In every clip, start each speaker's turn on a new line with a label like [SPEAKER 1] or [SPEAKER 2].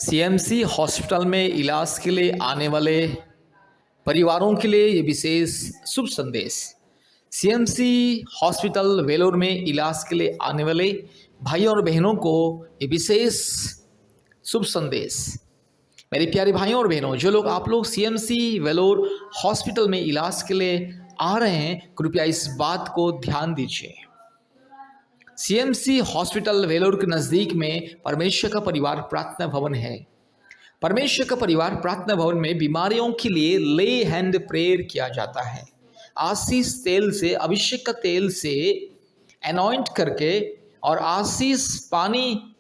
[SPEAKER 1] CMC hospital में इलाज के लिए आने वाले परिवारों के लिए ये विशेष शुभ संदेश। सीएमसी हॉस्पिटल वेलोर में इलाज के लिए आने वाले भाइयों और बहनों को ये विशेष शुभ संदेश। मेरे प्यारे भाइयों और बहनों, जो लोग आप लोग सीएमसी वेलोर हॉस्पिटल में इलाज के लिए आ रहे हैं, कृपया इस बात को ध्यान दीजिए। सीएमसी हॉस्पिटल वेलोर के नज़दीक में परमेश्वर का परिवार प्रार्थना भवन है। परमेश्वर का परिवार प्रार्थना भवन में बीमारियों के लिए ले हैंड प्रेयर किया जाता है। आशीष तेल से, अभिषेक का तेल से एनॉइंट करके और आशीष पानी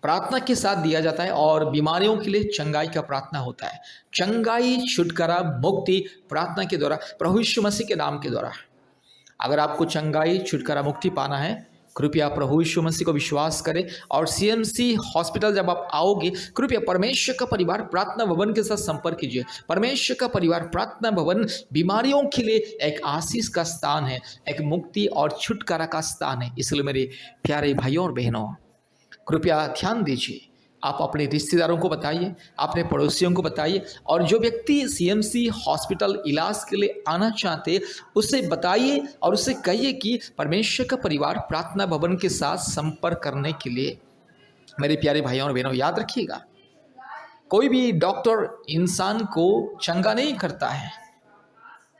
[SPEAKER 1] प्रार्थना के साथ दिया जाता है और बीमारियों के लिए चंगाई का प्रार्थना होता है। चंगाई, छुटकारा, मुक्ति प्रार्थना के द्वारा, प्रभु यीशु मसीह के नाम के द्वारा। अगर आपको चंगाई, छुटकारा, मुक्ति पाना है, कृपया प्रभु यीशु मसीह को विश्वास करें और सीएमसी हॉस्पिटल जब आप आओगे, कृपया परमेश्वर का परिवार प्रार्थना भवन के साथ संपर्क कीजिए। परमेश्वर का परिवार प्रार्थना भवन बीमारियों के लिए एक आशीष का स्थान है, एक मुक्ति और छुटकारा का स्थान है। इसलिए मेरे प्यारे भाइयों और बहनों, कृपया ध्यान दीजिए। आप अपने रिश्तेदारों को बताइए, अपने पड़ोसियों को बताइए, और जो व्यक्ति सीएमसी हॉस्पिटल इलाज के लिए आना चाहते उसे बताइए और उसे कहिए कि परमेश्वर का परिवार प्रार्थना भवन के साथ संपर्क करने के लिए। मेरे प्यारे भाइयों और बहनों, याद रखिएगा, कोई भी डॉक्टर इंसान को चंगा नहीं करता है,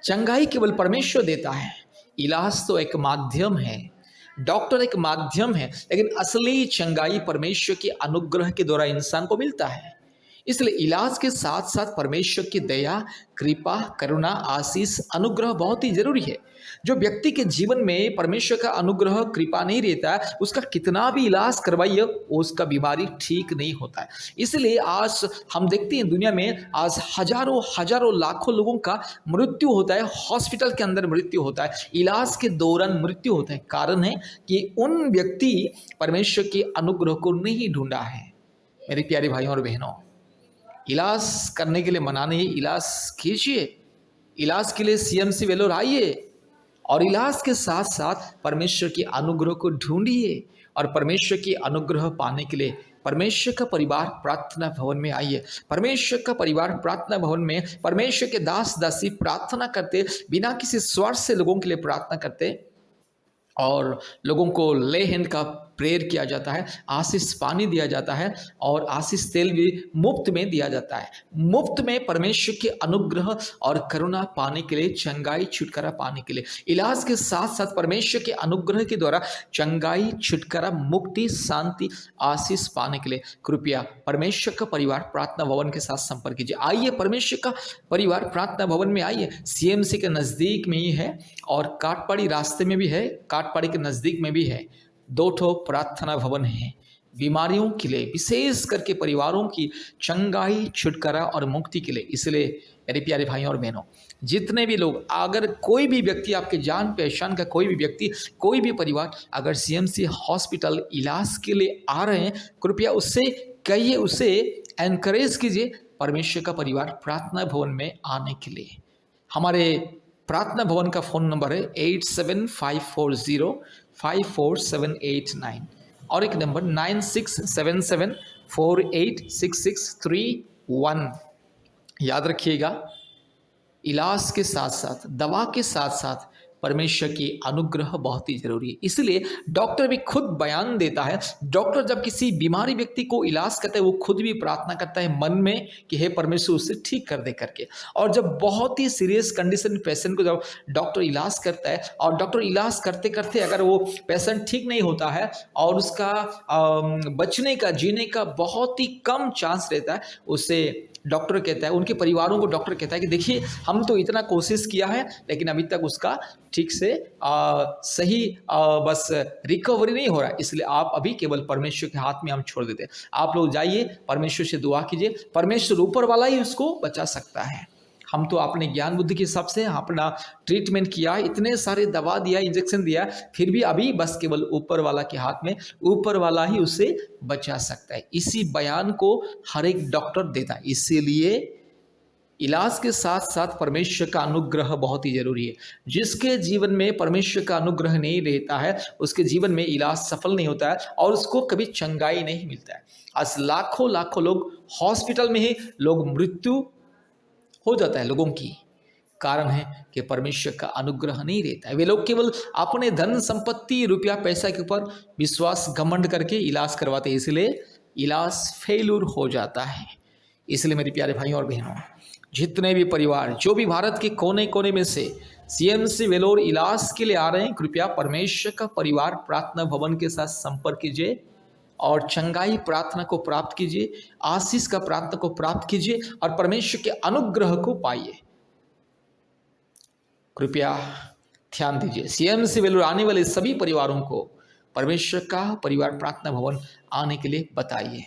[SPEAKER 1] चंगाई केवल परमेश्वर देता है। इलाज तो एक माध्यम है, डॉक्टर एक माध्यम है, लेकिन असली चंगाई परमेश्वर के अनुग्रह के द्वारा इंसान को मिलता है। इसलिए इलाज के साथ साथ परमेश्वर की दया, कृपा, करुणा, आशीष, अनुग्रह बहुत ही जरूरी है। जो व्यक्ति के जीवन में परमेश्वर का अनुग्रह, कृपा नहीं रहता है, उसका कितना भी इलाज करवाइए, उसका बीमारी ठीक नहीं होता है। इसलिए आज हम देखते हैं दुनिया में आज हजारों हजारों लाखों लोगों का मृत्यु होता है, हॉस्पिटल के अंदर मृत्यु होता है, इलाज के दौरान मृत्यु होता है। कारण है कि उन व्यक्ति परमेश्वर के अनुग्रह को नहीं ढूंढा है। मेरे प्यारे भाइयों और बहनों, इलाज करने के लिए मना नहीं, इलाज कीजिए, इलाज के लिए सीएमसी वेलोर आइए और इलाज के साथ साथ परमेश्वर के अनुग्रह को ढूंढिए और परमेश्वर की अनुग्रह पाने के लिए परमेश्वर का परिवार प्रार्थना भवन में आइए। परमेश्वर का परिवार प्रार्थना भवन में परमेश्वर के दास दासी प्रार्थना करते, बिना किसी स्वार्थ से लोगों के लिए प्रार्थना करते और लोगों को ले हैंड का प्रेयर किया जाता है, आशीष पानी दिया जाता है और आशीष तेल भी मुफ्त में दिया जाता है। मुफ्त में परमेश्वर के अनुग्रह और करुणा पाने के लिए, चंगाई, छुटकारा पाने के लिए, इलाज के साथ साथ परमेश्वर के अनुग्रह के द्वारा चंगाई, छुटकारा, मुक्ति, शांति, आशीष पाने के लिए कृपया परमेश्वर का परिवार प्रार्थना भवन के साथ संपर्क कीजिए। आइए, परमेश्वर का परिवार प्रार्थना भवन में आइए। सीएमसी के नज़दीक में ही है और काटपाड़ी रास्ते में भी है, काटपाड़ी के नज़दीक में भी है। 2 ठो प्रार्थना भवन है बीमारियों के लिए, विशेष करके परिवारों की चंगाई, छुटकारा और मुक्ति के लिए। इसलिए मेरे प्यारे भाइयों और बहनों, जितने भी लोग, अगर कोई भी व्यक्ति, आपके जान पहचान का कोई भी व्यक्ति, कोई भी परिवार अगर सीएमसी हॉस्पिटल इलाज के लिए आ रहे हैं, कृपया उससे कहिए, उसे एनकरेज कीजिए परमेश्वर का परिवार प्रार्थना भवन में आने के लिए। हमारे प्रार्थना भवन का फ़ोन नंबर है 8754054789 और एक नंबर 9677486631। याद रखिएगा, इलाज के साथ साथ, दवा के साथ साथ परमेश्वर की अनुग्रह बहुत ही जरूरी है। इसलिए डॉक्टर भी खुद बयान देता है। डॉक्टर जब किसी बीमारी व्यक्ति को इलाज करता है, वो खुद भी प्रार्थना करता है मन में कि हे परमेश्वर उसे ठीक कर दे करके। और जब बहुत ही सीरियस कंडीशन पेशेंट को जब डॉक्टर इलाज करता है और डॉक्टर इलाज करते करते अगर वो पेशेंट ठीक नहीं होता है और उसका बचने का, जीने का बहुत ही कम चांस रहता है, उसे डॉक्टर कहता है, उनके परिवारों को डॉक्टर कहता है कि देखिए, हम तो इतना कोशिश किया है लेकिन अभी तक उसका ठीक से सही बस रिकवरी नहीं हो रहा है, इसलिए आप अभी केवल परमेश्वर के हाथ में हम छोड़ देते हैं। आप लोग जाइए, परमेश्वर से दुआ कीजिए, परमेश्वर ऊपर वाला ही उसको बचा सकता है। हम तो अपने ज्ञान बुद्धि के हिसाब से अपना ट्रीटमेंट किया, इतने सारे दवा दिया, इंजेक्शन दिया, फिर भी अभी बस केवल ऊपर वाला के हाथ में, ऊपर वाला ही उसे बचा सकता है। इसी बयान को हर एक डॉक्टर देता है। इसीलिए इलाज के साथ साथ परमेश्वर का अनुग्रह बहुत ही जरूरी है। जिसके जीवन में परमेश्वर का अनुग्रह नहीं रहता है, उसके जीवन में इलाज सफल नहीं होता है और उसको कभी चंगाई नहीं मिलता है। आज लाखों लाखों लोग हॉस्पिटल में ही लोग मृत्यु हो जाता है लोगों की। कारण है कि परमेश्वर का अनुग्रह नहीं रहता है। वे लोग केवल अपने धन संपत्ति रुपया पैसा के ऊपर विश्वास घमंड करके इलाज करवाते हैं, इसलिए इलाज फेल्यूर हो जाता है। इसलिए मेरे प्यारे भाइयों और बहनों, जितने भी परिवार जो भी भारत के कोने कोने में से सीएमसी वेलोर इलाज के लिए आ रहे हैं, कृपया परमेश्वर का परिवार प्रार्थना भवन के साथ संपर्क कीजिए और चंगाई प्रार्थना को प्राप्त कीजिए, आशीष का प्रार्थना को प्राप्त कीजिए और परमेश्वर के अनुग्रह को पाइए। कृपया ध्यान दीजिए, सीएमसी वेलूर आने वाले सभी परिवारों को परमेश्वर का परिवार प्रार्थना भवन आने के लिए बताइए।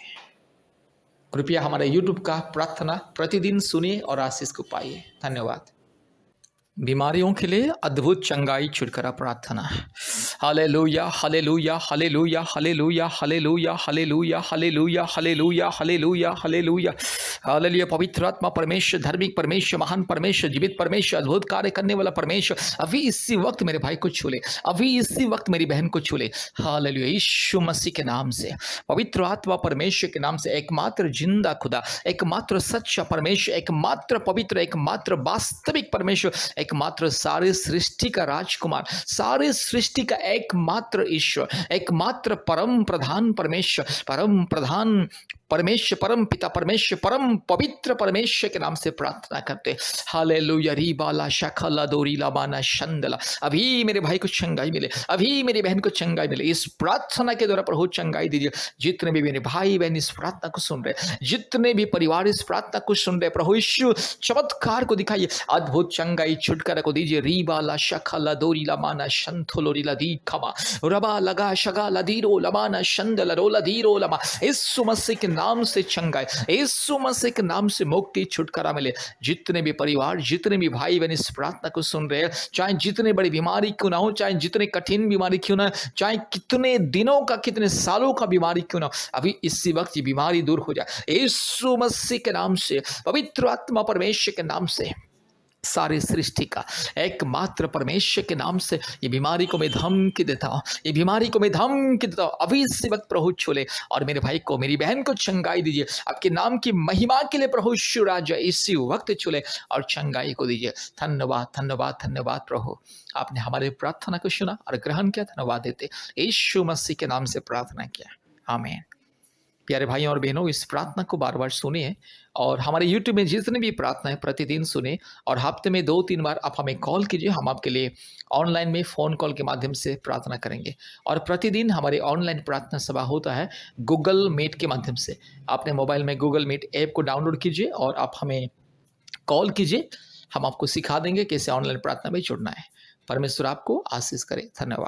[SPEAKER 1] कृपया हमारे YouTube का प्रार्थना प्रतिदिन सुनिए और आशीष को पाइए। धन्यवाद। बीमारियों के लिए अद्भुत चंगाई छुटकारा प्रार्थना। Hallelujah hallelujah hallelujah hallelujah hallelujah hallelujah hallelujah hallelujah hallelujah hallelujah hallelujah. पवित्र आत्मा परमेश्वर, धार्मिक परमेश्वर, महान परमेश्वर, जीवित परमेश्वर, अद्भुत कार्य करने वाला परमेश्वर, अभी इसी वक्त मेरे भाई को छू ले, अभी इसी वक्त मेरी बहन को छू ले। हालेलुया। यीशु मसीह के नाम से, पवित्र आत्मा परमेश्वर के नाम से, एकमात्र जिंदा खुदा, एकमात्र सच्चा परमेश्वर, एकमात्र पवित्र, एकमात्र वास्तविक परमेश्वर, एकमात्र सारे सृष्टि का राजकुमार, सारे सृष्टि का एकमात्र ईश्वर, एकमात्र परम प्रधान परमेश्वर, परम प्रधान परमेश्वर, परम पिता परमेश्वर, परम पवित्र परमेश्वर के नाम से प्रार्थना करते। हालेलुया। रीबाला शखला दोरीला बाना शंदला। अभी मेरे भाई को चंगाई मिले, अभी मेरी बहन को चंगाई मिले। इस प्रार्थना के द्वारा प्रभु चंगाई दीजिए। जितने भी मेरे भाई बहन इस प्रार्थना को सुन रहे, जितने भी परिवार इस प्रार्थना को सुन रहे, प्रभु यीशु चमत्कार को दिखाइए, अद्भुत चंगाई छुटकारा को दीजिए। रीबाला शखला दोरीला माना शंथोलोरीला दी खमा रबा लगा शगा लदीरो लमाना शंदला रोला दीरो लमा। यीशु मसीह के नाम से चंगाई, यीशु मसीह के नाम से मुक्ति छुटकारा मिले। जितने भी परिवार, जितने भी भाई बहन इस प्रार्थना को सुन रहे हैं, चाहे जितने बड़ी बीमारी क्यों ना हो, चाहे जितने कठिन बीमारी क्यों ना, चाहे कितने दिनों का कितने सालों का बीमारी क्यों ना, अभी इसी वक्त ये बीमारी दूर हो जाए यीशु मसीह के नाम से, पवित्र आत्मा परमेश्वर के नाम से, सारे सृष्टि का एकमात्र परमेश्वर के नाम से ये बीमारी को मैं धमकी देता हूँ, ये बीमारी को मैं धमकी देता हूँ। अभी इसी वक्त प्रभु छूले और मेरे भाई को, मेरी बहन को चंगाई दीजिए। आपके नाम की महिमा के लिए प्रभु शिवराज इसी वक्त छूले और चंगाई को दीजिए। धन्यवाद धन्यवाद धन्यवाद प्रभु, आपने हमारे प्रार्थना को सुना और ग्रहण किया। धन्यवाद देते यीशु मसीह के नाम से प्रार्थना किया, आमीन। प्यारे भाइयों और बहनों, इस प्रार्थना को बार बार सुनिए और हमारे YouTube में जितने भी प्रार्थनाएं प्रतिदिन सुने और हफ्ते में 2-3 बार आप हमें कॉल कीजिए। हम आपके लिए ऑनलाइन में फ़ोन कॉल के माध्यम से प्रार्थना करेंगे। और प्रतिदिन हमारे ऑनलाइन प्रार्थना सभा होता है गूगल मीट के माध्यम से। आपने मोबाइल में गूगल मीट ऐप को डाउनलोड कीजिए और आप हमें कॉल कीजिए। हम आपको सिखा देंगे कैसे ऑनलाइन प्रार्थना में जुड़ना है। परमेश्वर आपको आशीष करे। धन्यवाद।